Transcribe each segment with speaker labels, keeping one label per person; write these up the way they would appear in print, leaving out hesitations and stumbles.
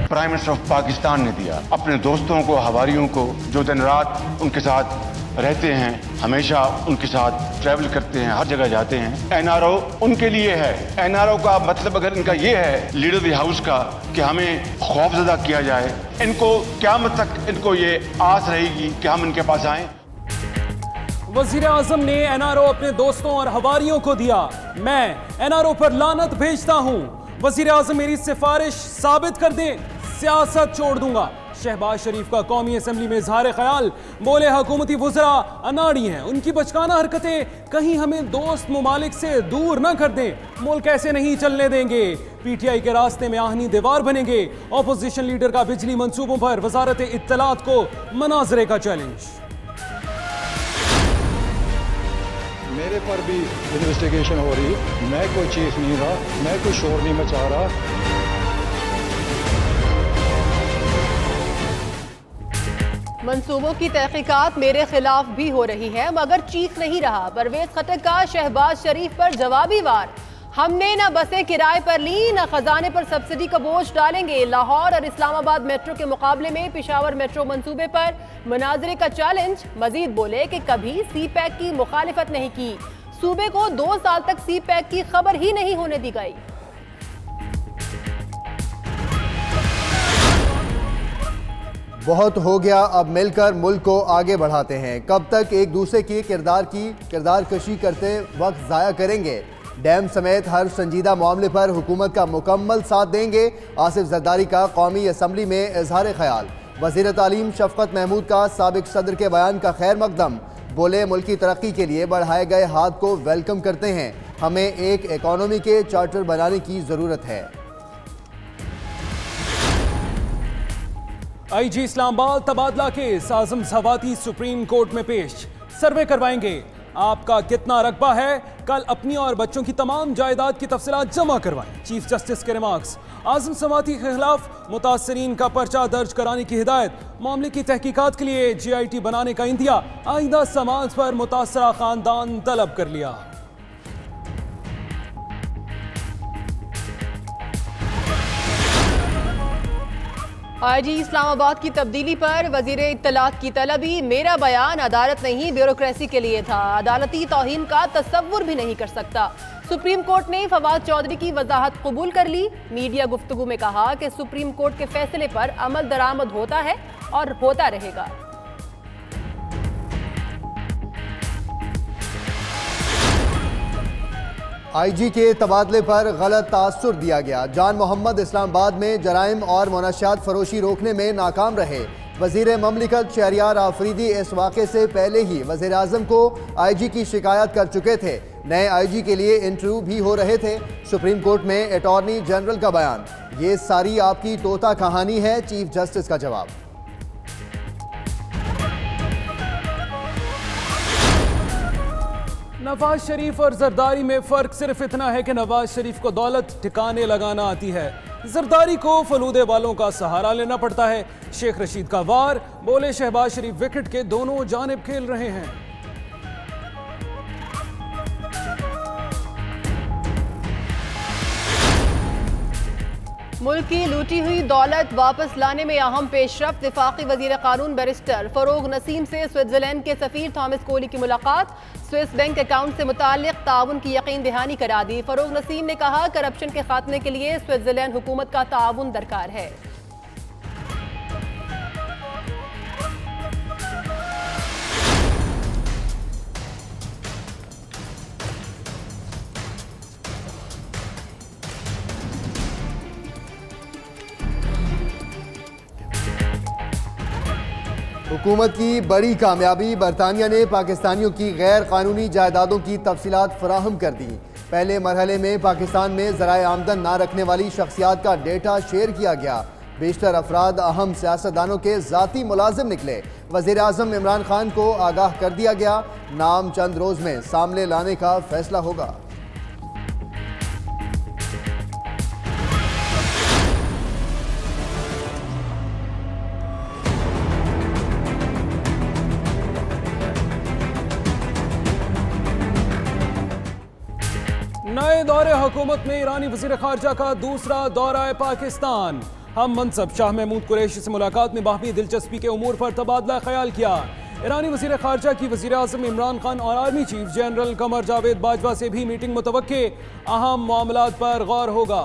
Speaker 1: Prime minister of Pakistan ने दिया। अपने दोस्तों को, हवारियों को, जो दिन रात उनके साथ रहते हैं, हमेशा उनके साथ ट्रैवल करते हैं, हर जगह जाते हैं। एनआरओ उनके लिए है। एनआरओ का मतलब अगर इनका ये है लीडर द हाउस का कि हमें खौफजदा किया जाए, इनको क़यामत तक इनको ये आस रहेगी कि हम इनके पास आएं।
Speaker 2: वजीर आजम ने एनआरओ अपने दोस्तों और हवारियों को दिया। मैं एनआरओ पर लानत भेजता हूं। वजीर आजम मेरी सिफारिश साबित कर दें, सियासत छोड़ दूंगा। शहबाज शरीफ का कौमी असम्बली में इजहार ख्याल, बोले हुकूमती वज़रा अनाड़ी हैं, उनकी बचकाना हरकतें कहीं हमें दोस्त मुमालिक से दूर ना कर दें। मुल्क ऐसे नहीं चलने देंगे, पीटीआई के रास्ते में आहनी दीवार बनेंगे। ऑपोजिशन लीडर का बिजली मंसूबों पर वजारत इत्तलात को मनाजरे का चैलेंज।
Speaker 3: मेरे पर भी इन्वेस्टिगेशन हो रही, मैं कोई चीफ नहीं रहा, मैं कोई शोर नहीं मचा रहा।
Speaker 4: मंसूबों की तहकीकात मेरे खिलाफ भी हो रही है, मगर चीख नहीं रहा। परवेज खटक का शहबाज शरीफ पर जवाबी वार। हमने न बसें किराए पर ली, न खजाने पर सब्सिडी का बोझ डालेंगे। लाहौर और इस्लामाबाद मेट्रो के मुकाबले में पेशावर मेट्रो मंसूबे पर मनाजरे का चैलेंज। मजीद बोले कि कभी सी पैक की मुखालिफत नहीं की। सूबे को 2 साल तक सी पैक की खबर ही नहीं होने दी गई।
Speaker 5: बहुत हो गया, अब मिलकर मुल्क को आगे बढ़ाते हैं। कब तक एक दूसरे की किरदार कशी करते वक्त ज़ाया करेंगे? डैम समेत हर संजीदा मामले पर हुकूमत का मुकम्मल साथ देंगे। आसिफ जरदारी का कौमी असम्बली में इजहार ख्याल। वज़ीर तालीम शफकत महमूद का साबिक सदर के बयान का खैर मकदम। बोले मुल्की तरक्की के लिए बढ़ाए गए हाथ को वेलकम करते हैं। हमें एक इकॉनमी के चार्टर बनाने की ज़रूरत है।
Speaker 2: आईजी इस्लामाबाद तबादला केस आजम सवाती सुप्रीम कोर्ट में पेश। सर्वे करवाएंगे, आपका कितना रकबा है, कल अपनी और बच्चों की तमाम जायदाद की तफसीलात जमा करवाएं। चीफ जस्टिस के रिमार्क्स। आजम सवाती के खिलाफ मुतासरीन का पर्चा दर्ज कराने की हिदायत। मामले की तहकीकात के लिए GIT बनाने का इंदिया। आइंदा समाज पर मुतासरा खानदान तलब कर लिया।
Speaker 4: आईजी इस्लामाबाद की तब्दीली पर वजीर इत्तलात की तलबी। मेरा बयान अदालत नहीं ब्यूरोक्रेसी के लिए था, अदालती तौहीन का तसव्वुर भी नहीं कर सकता। सुप्रीम कोर्ट ने फवाद चौधरी की वजाहत कबूल कर ली। मीडिया गुफ्तगू में कहा कि सुप्रीम कोर्ट के फैसले पर अमल दरामद होता है और होता रहेगा।
Speaker 5: IG के तबादले पर गलत तासुर दिया गया। जान मोहम्मद इस्लामाबाद में जराइम और मुनशियात फरोशी रोकने में नाकाम रहे। वजीर ममलिकत शहरियार आफरीदी इस वाक़े से पहले ही वज़ीर आज़म को IG की शिकायत कर चुके थे। नए IG के लिए इंटरव्यू भी हो रहे थे। सुप्रीम कोर्ट में अटॉर्नी जनरल का बयान, ये सारी आपकी तोता कहानी है। चीफ जस्टिस का जवाब।
Speaker 2: नवाज शरीफ और जरदारी में फर्क सिर्फ इतना है कि नवाज शरीफ को दौलत ठिकाने लगाना आती है, जरदारी को फलूदे वालों का सहारा लेना पड़ता है। शेख रशीद का वार, बोले शहबाज शरीफ विकेट के दोनों जानिब खेल रहे हैं।
Speaker 4: मुल्क की लूटी हुई दौलत वापस लाने में अहम पेशरफ्त। वफाकी वजीर कानून बैरिस्टर फरोग नसीम से स्विट्जरलैंड के सफीर थॉमस कोली की मुलाकात। स्विस बैंक अकाउंट से मुताल्लिक ताउन की यकीन दहानी करा दी। फरोग नसीम ने कहा करप्शन के खात्मे के लिए स्विट्जरलैंड हुकूमत का ताउन दरकार है।
Speaker 5: हुकूमत की बड़ी कामयाबी, बरतानिया ने पाकिस्तानियों की गैर कानूनी जायदादों की तफसीलात फराहम कर दी। पहले मरहले में पाकिस्तान में ज़राए आमदन ना रखने वाली शख्सियात का डेटा शेयर किया गया। बेशतर अफराद अहम सियासतदानों के ज़ाती मुलाजिम निकले। वज़ीर आज़म इमरान खान को आगाह कर दिया गया, नाम चंद रोज़ में सामने लाने का फैसला होगा।
Speaker 2: नए दौरे हुकूमत में ईरानी वज़ीर ख़ारजा का दूसरा दौरा पाकिस्तान। हम मनसब शाह महमूद कुरैशी से मुलाकात में बाहमी दिलचस्पी के उमूर पर तबादला ख्याल किया। ईरानी वज़ीर ख़ारजा की वज़ीर आज़म इमरान खान और army chief general Qamar Javed Bajwa से भी मीटिंग मुतवक्के, अहम मामलात पर गौर होगा।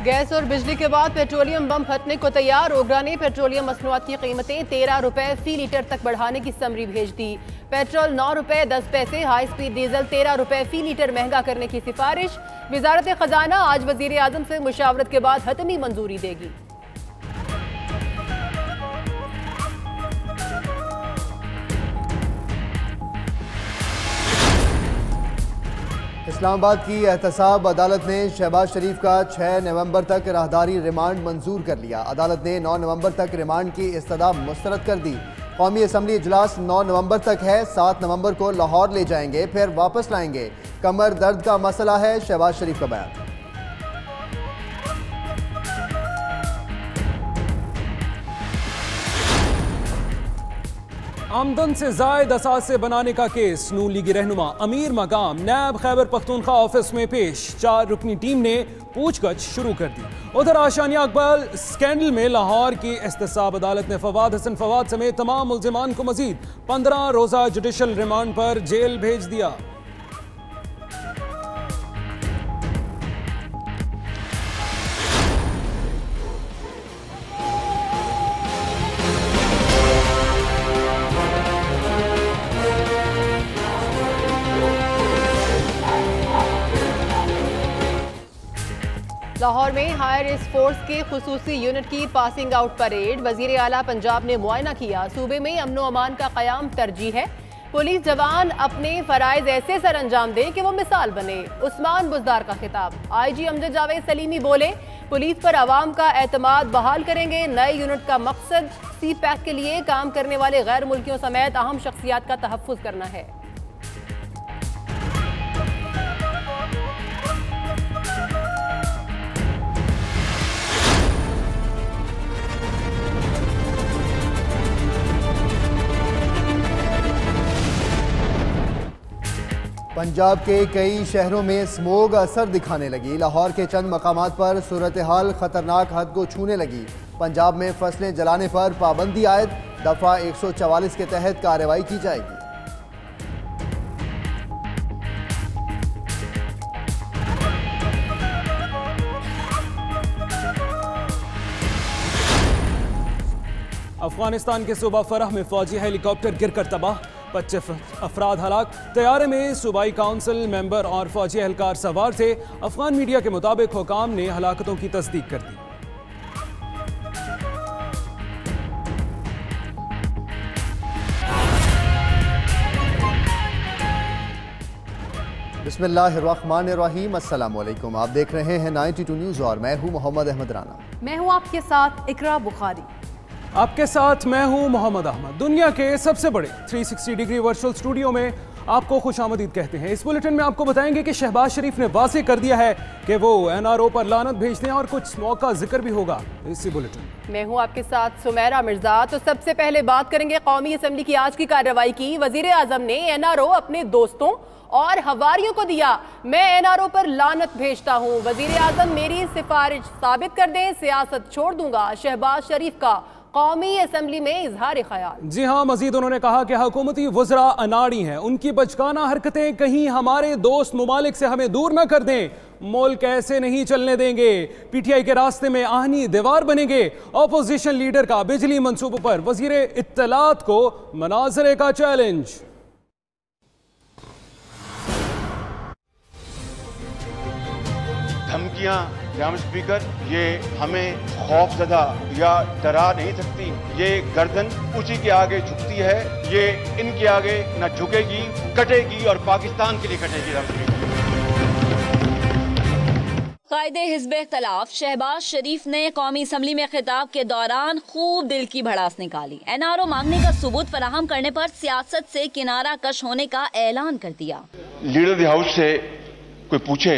Speaker 4: गैस और बिजली के बाद पेट्रोलियम बम फटने को तैयार। ओगरा ने पेट्रोलियम मसनूआत की कीमतें 13 रुपए फी लीटर तक बढ़ाने की समरी भेज दी। पेट्रोल 9 रुपए 10 पैसे, हाई स्पीड डीजल 13 रुपए फी लीटर महंगा करने की सिफारिश। वजारत खजाना आज वजीर आजम से मुशावरत के बाद हतमी मंजूरी देगी।
Speaker 5: इस्लामाबाद की एहतसाब अदालत ने शहबाज शरीफ का 6 नवंबर तक राहदारी रिमांड मंजूर कर लिया। अदालत ने 9 नवंबर तक रिमांड की इस्तदा मुस्तरद कर दी। कौमी असम्बली इजलास 9 नवंबर तक है। 7 नवंबर को लाहौर ले जाएंगे, फिर वापस लाएंगे। कमर दर्द का मसला है, शहबाज शरीफ का बयान।
Speaker 2: आमदन से जायद असासे बनाने का केस, नून लीगी रहनुमा अमीर मकाम नैब खैबर पख्तूनख्वा ऑफिस में पेश। 4 रुकनी टीम ने पूछगछ शुरू कर दी। उधर आशानिया अकबर स्कैंडल में लाहौर की एहतसाब अदालत ने फवाद हसन फवाद समेत तमाम मुल्जिमान को मजीद 15 रोजा जुडिशल रिमांड पर जेल भेज दिया।
Speaker 4: लाहौर में हायर रिस्क फोर्स के खुसूसी यूनिट की पासिंग आउट परेड। वजीर आला पंजाब ने मुआयना किया। सूबे में अमन व अमान का क़याम तरजीह है। पुलिस जवान अपने फ़राइज़ ऐसे सर अंजाम दें कि वो मिसाल बने। उस्मान बुज़दार का खिताब। IG अमजद जावेद सलीमी बोले, पुलिस पर आवाम का एतमाद बहाल करेंगे। नए यूनिट का मकसद CPAC के लिए काम करने वाले गैर मुल्कियों समेत अहम शख्सियात का तहफ़्फ़ुज़ करना है।
Speaker 5: पंजाब के कई शहरों में स्मोग असर दिखाने लगी। लाहौर के चंद मकामात पर सूरत हाल खतरनाक हद को छूने लगी। पंजाब में फसलें जलाने पर पाबंदी आयद। दफा 144 के तहत कार्रवाई की जाएगी।
Speaker 2: अफगानिस्तान के सूबा फरह में फौजी हेलीकॉप्टर गिरकर तबाह, 25 अफराद हलाक। तैयारे में सूबाई काउंसिल मेंबर और फौजी एहलकार सवार थे। अफगान मीडिया के मुताबिक हुकाम ने हलाकतों की तस्दीक कर दी।
Speaker 5: बिस्मिल्लाहिर्रहमानिर्रहीम, अस्सलाम वालेकुम। आप देख रहे हैं 92 न्यूज़ और मैं हूं मोहम्मद अहमद राना।
Speaker 4: मैं हूं आपके साथ इकरा बुखारी।
Speaker 2: आपके साथ मैं हूं मोहम्मद अहमद। दुनिया के सबसे बड़े 360 डिग्री वर्चुअल स्टूडियो में आपको खुशामदीद कहते हैं। इस बुलेटिन में आपको बताएंगे कि शहबाज शरीफ ने वाज़ेह कर दिया है कि वो NRO पर लानत भेजते हैं और कुछ मौका जिक्र भी होगा इसी बुलेटिन में।
Speaker 4: मैं हूं आपके साथ सुमेरा मिर्जा। तो सबसे पहले बात करेंगे कौमी असम्बली की आज की कार्रवाई की। वजीर आजम ने NRO अपने दोस्तों और हवारियों को दिया। मैं NRO पर लानत भेजता हूं। वजीर आजम मेरी सिफारिश साबित कर दें, सियासत छोड़ दूंगा। शहबाज शरीफ का कौमी असम्बली में इजहार ख्याल।
Speaker 2: जी हाँ, मजीद उन्होंने कहा कि हुकूमती वज़रा अनाड़ी हैं, उनकी बचकाना हरकतें कहीं हमारे दोस्त मुमालिक से हमें दूर न कर दें। मुल्क ऐसे नहीं चलने देंगे। PTI के रास्ते में आहनी दीवार बनेंगे। ऑपोजिशन लीडर का बिजली मंसूबों पर वजीर इत्तलात को मनाजरे का चैलेंज।
Speaker 1: धमकियां जनाब स्पीकर, ये हमें खौफजदा या डरा नहीं सकती। ये गर्दन उसी के आगे झुकती है, ये इनके आगे न झुकेगी, कटेगी और पाकिस्तान के लिए कटेगी। जनाब स्पीकर,
Speaker 6: कायदे हिज़्ब इख्तिलाफ शहबाज शरीफ ने कौमी असम्बली में खिताब के दौरान खूब दिल की भड़ास निकाली। NRO मांगने का सबूत फराहम करने पर सियासत से किनारा कश होने का ऐलान कर दिया।
Speaker 1: लीडर द हाउस से कोई पूछे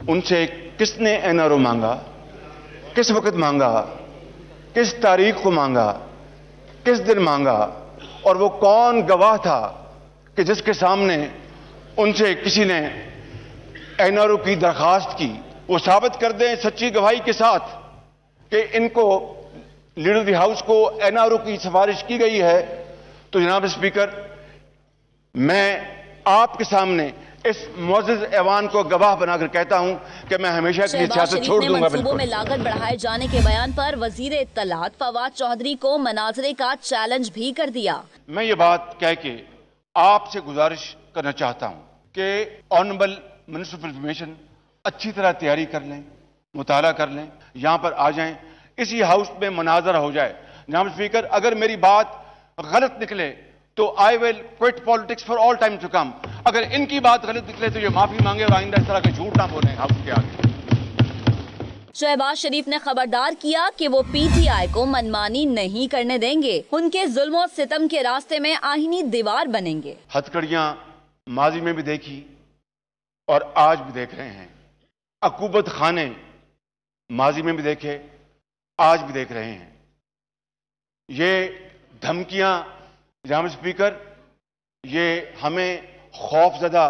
Speaker 1: उनसे किसने NRO मांगा, किस वक्त मांगा, किस तारीख को मांगा, किस दिन मांगा, और वो कौन गवाह था कि जिसके सामने उनसे किसी ने एनआरओ की दरखास्त की, वो साबित कर दें सच्ची गवाही के साथ कि इनको लीडर ऑफ द हाउस को एनआरओ की सिफारिश की गई है। तो जनाब स्पीकर, मैं आपके सामने इस मुअज़्ज़ज़ ऐवान को गवाह बनाकर कहता हूं कि मैं हमेशा के लिए सियासत छोड़ दूंगा।
Speaker 6: मंसूबों में लागत बढ़ाए जाने के बयान पर वजीर इत्तलात फवाद चौधरी को मनाजरे का चैलेंज भी कर दिया।
Speaker 1: मैं ये बात कह के आपसे गुजारिश करना चाहता हूं कि ऑनरेबल मिनिस्टर ऑफ इंफॉर्मेशन अच्छी तरह तैयारी कर लें, मुताला कर लें, यहां पर आ जाएं, इसी हाउस में मनाजरा हो जाए। जनाब स्पीकर, अगर मेरी बात गलत निकले तो I will quit politics for all time to come. अगर इनकी बात गलत निकले तो ये माफी मांगे और आइंदा इस तरह के झूठ ना बोलें हाउस के आगे।
Speaker 6: शहबाज शरीफ ने खबरदार किया कि वो पीटीआई को मनमानी नहीं करने देंगे, उनके जुल्म और सितम के रास्ते में आईनी दीवार बनेंगे।
Speaker 1: हथकड़ियां माजी में भी देखी और आज भी देख रहे हैं, अकूबत खाने माजी में भी देखे, आज भी देख रहे हैं। ये धमकियां जनाब स्पीकर, ये हमें खौफजदा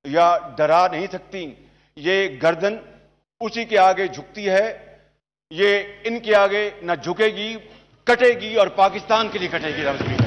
Speaker 1: या डरा नहीं सकती। ये गर्दन उसी के आगे झुकती है, ये इनके आगे न झुकेगी, कटेगी और पाकिस्तान के लिए कटेगी। जनाब स्पीकर,